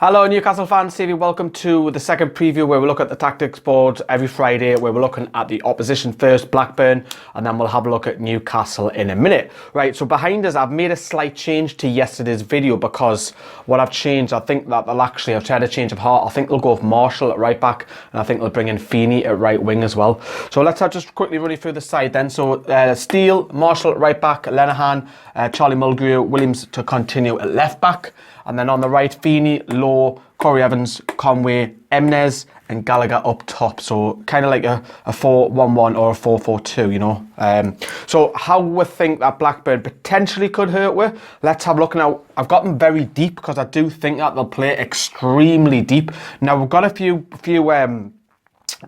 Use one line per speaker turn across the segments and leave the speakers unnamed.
Hello Newcastle fans, Stevie. Welcome to the second preview where we look at the tactics board every Friday, where we're looking at the opposition first, Blackburn, and then we'll have a look at Newcastle in a minute. Right, so behind us, I've made a slight change to yesterday's video because what I've changed, I think that I've tried a change of heart. I think they'll go with Marshall at right back, and I think they'll bring in Feeney at right wing as well. So let's just quickly run you through the side then. So Steele, Marshall at right back, Lenihan, Charlie Mulgrew, Williams to continue at left back. And then on the right, Feeney, Lowe, Corey Evans, Conway, Emnes, and Gallagher up top. So kind of like a 4-1-1 or a 4-4-2, you know. So how we think that Blackburn potentially could hurt with, let's have a look now. I've got them very deep because I do think that they'll play extremely deep. Now, we've got a few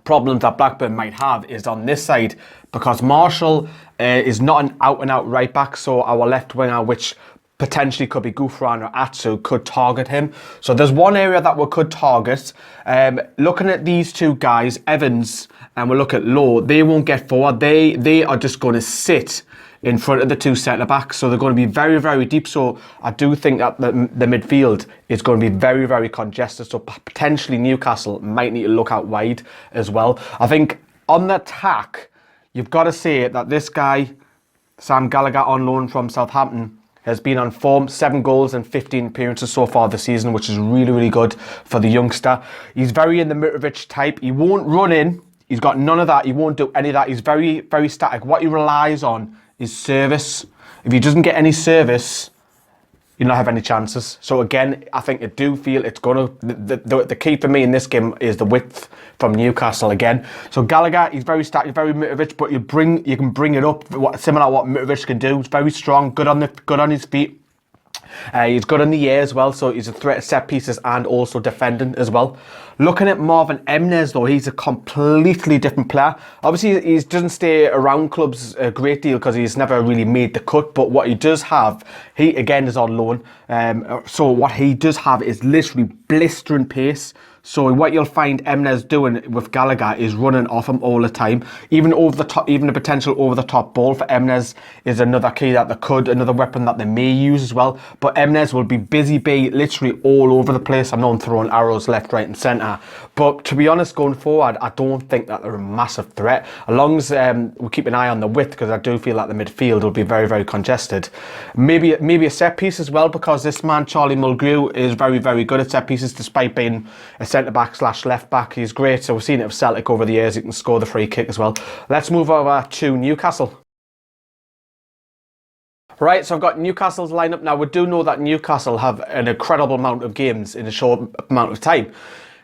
problems that Blackburn might have is on this side because Marshall is not an out-and-out right back. So our left winger, which potentially could be Gouffran or Atsu, could target him. So there's one area that we could target. Looking at these two guys, Evans, and we'll look at Lowe, they won't get forward. They are just going to sit in front of the two centre-backs. So they're going to be very, very deep. So I do think that the midfield is going to be very, very congested. So potentially Newcastle might need to look out wide as well. I think on the attack, you've got to say that this guy, Sam Gallagher, on loan from Southampton, has been on form, 7 goals and 15 appearances so far this season, which is really, really good for the youngster. He's very in the Mitrovic type. He won't run in. He's got none of that. He won't do any of that. He's very, very static. What he relies on is service. If he doesn't get any service, you'll not have any chances. So again, I think I do feel it's going to... The key for me in this game is the width from Newcastle again. So Gallagher, he's very static, very Mitrovic, but you can bring it up, similar to what Mitrovic can do. He's very strong, good on his feet. He's good in the air as well, so he's a threat at set pieces and also defending as well. Looking at Marvin Emnes, though, he's a completely different player. Obviously, he doesn't stay around clubs a great deal because he's never really made the cut, but what he does have, he again is on loan. So what he does have is literally blistering pace. So what you'll find Emnes doing with Gallagher is running off him all the time. Even over the top, even the potential over the top ball for Emnes is another key that another weapon that they may use as well. But Emnes will be busy bee literally all over the place. I know I'm throwing arrows left, right and centre. But to be honest, going forward, I don't think that they're a massive threat. As long as we keep an eye on the width, because I do feel that the midfield will be very, very congested. Maybe a set piece as well, because this man, Charlie Mulgrew, is very, very good at set pieces despite being a centre-back / left-back. He's great. So we've seen it with Celtic over the years. He can score the free kick as well. Let's move over to Newcastle. Right, so I've got Newcastle's lineup. Now, we do know that Newcastle have an incredible amount of games in a short amount of time.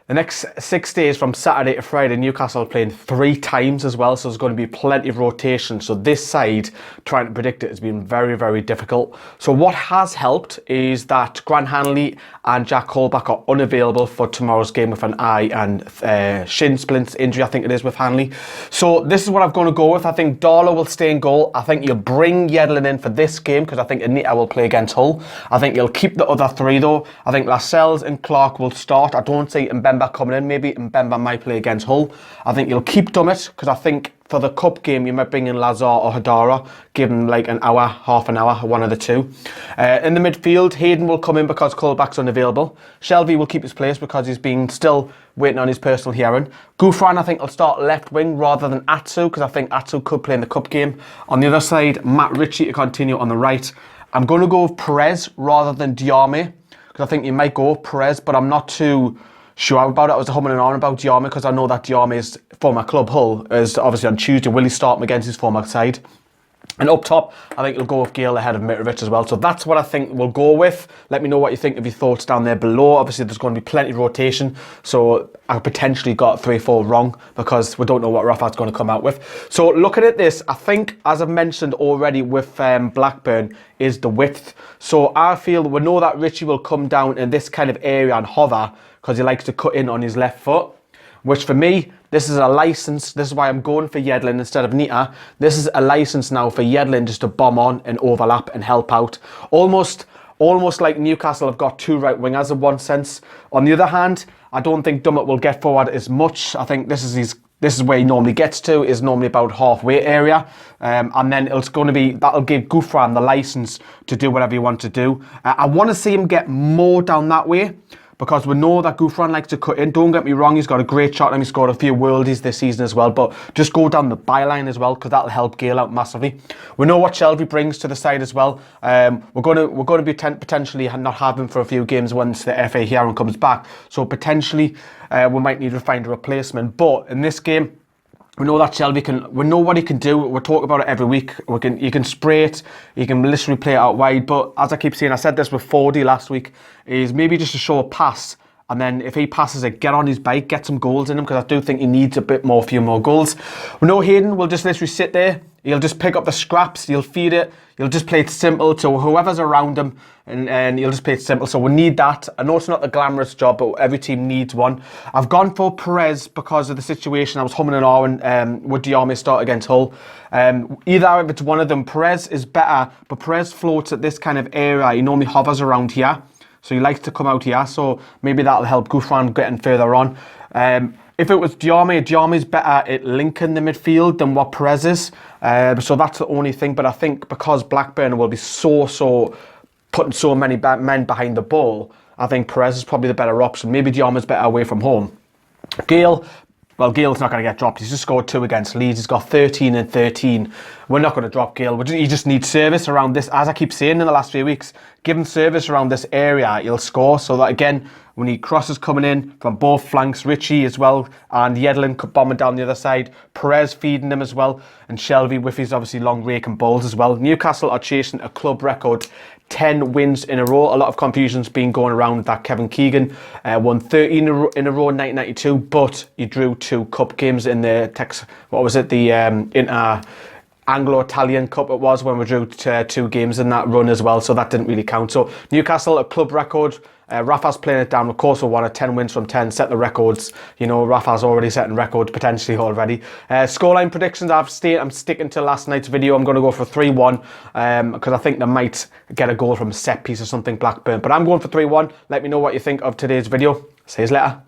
The next 6 days from Saturday to Friday, Newcastle are playing 3 times as well, so there's going to be plenty of rotation. So this side, trying to predict it has been very, very difficult. So what has helped is that Grant Hanley and Jack Colback are unavailable for tomorrow's game with an eye and shin splints injury, I think it is, with Hanley. So this is what I'm going to go with. I think Darlow will stay in goal. I think you'll bring Yedlin in for this game because I think Anita will play against Hull. I think you'll keep the other 3 though. I think Lascelles and Clark will start. I don't see Mbemba coming in. Maybe Mbemba might play against Hull. I think you'll keep Dummett because I think for the cup game you might bring in Lazar or Hadara, give him like an hour, half an hour, one of the two. In the midfield, Hayden will come in because Colback's unavailable. Shelby will keep his place because he's been still waiting on his personal hearing. Gouffran, I think, will start left wing rather than Atsu because I think Atsu could play in the cup game. On the other side, Matt Ritchie to continue on the right. I'm going to go with Perez rather than Diarmi because I think you might go with Perez, but I'm not too sure about it. I was humming and on about Diarmi because I know that Diarmi's former club Hull is obviously on Tuesday. Will he start him against his former side? And up top, I think he'll go with Gale ahead of Mitrovic as well. So that's what I think we'll go with. Let me know what you think of your thoughts down there below. Obviously, there's going to be plenty of rotation. So I potentially got 3-4 wrong because we don't know what Rafa's going to come out with. So looking at this, I think, as I've mentioned already with Blackburn, is the width. So I feel we know that Ritchie will come down in this kind of area and hover because he likes to cut in on his left foot, which for me, this is a license. This is why I'm going for Yedlin instead of Nita. This is a license now for Yedlin just to bomb on and overlap and help out. Almost like Newcastle have got 2 right wingers in one sense. On the other hand, I don't think Dummett will get forward as much. I think this is where he normally gets to, is normally about halfway area. And then it's going to be, that'll give Gouffran the license to do whatever you want to do. I want to see him get more down that way. because we know that Gouffran likes to cut in. Don't get me wrong, he's got a great shot and he scored a few worldies this season as well, but just go down the byline as well, because that'll help Gale out massively. We know what Shelby brings to the side as well. We're going to be potentially not have him for a few games once the FA hearing comes back, so potentially we might need to find a replacement. But in this game, we know that Shelby we know what he can do. We're talking about it every week. You can spray it, you can literally play it out wide. But as I keep saying, I said this with 4D last week, is maybe just a short pass. And then if he passes it, get on his bike, get some goals in him, because I do think he needs a few more goals. We know Hayden will just literally sit there. He'll just pick up the scraps, he'll feed it, he'll just play it simple to whoever's around him, and he'll just play it simple. So we need that. I know it's not the glamorous job, but every team needs one. I've gone for Perez because of the situation. I was humming and hawing with Diame start against Hull. Either if it's one of them, Perez is better, but Perez floats at this kind of area. He normally hovers around here, so he likes to come out here. So maybe that'll help Gouffran getting further on. If it was Diame's better at linking the midfield than what Perez is. So that's the only thing. But I think because Blackburn will be so putting so many men behind the ball, I think Perez is probably the better option. Maybe Diame's better away from home. Gale, well, Gale's not going to get dropped. He's just scored 2 against Leeds. He's got 13 and 13. We're not going to drop Gale. He just needs service around this. As I keep saying in the last few weeks, give him service around this area, he'll score. So that, again, we need crosses coming in from both flanks. Richie as well, and Yedlin bombing down the other side. Perez feeding them as well. And Shelby with his obviously long rake and balls as well. Newcastle are chasing a club record 10 wins in a row. A lot of confusion's been going around that Kevin Keegan won 13 in a row in 1992, but he drew 2 cup games in the Anglo-Italian Cup it was, when we drew 2 games in that run as well, so that didn't really count. So Newcastle, a club record. Rafa's playing it down. Of course, we want 10 wins from 10, set the records. You know, Rafa's already setting records potentially already. Scoreline predictions, I'm sticking to last night's video. I'm going to go for 3-1 because I think they might get a goal from a set piece or something, Blackburn. But I'm going for 3-1. Let me know what you think of today's video. See you later.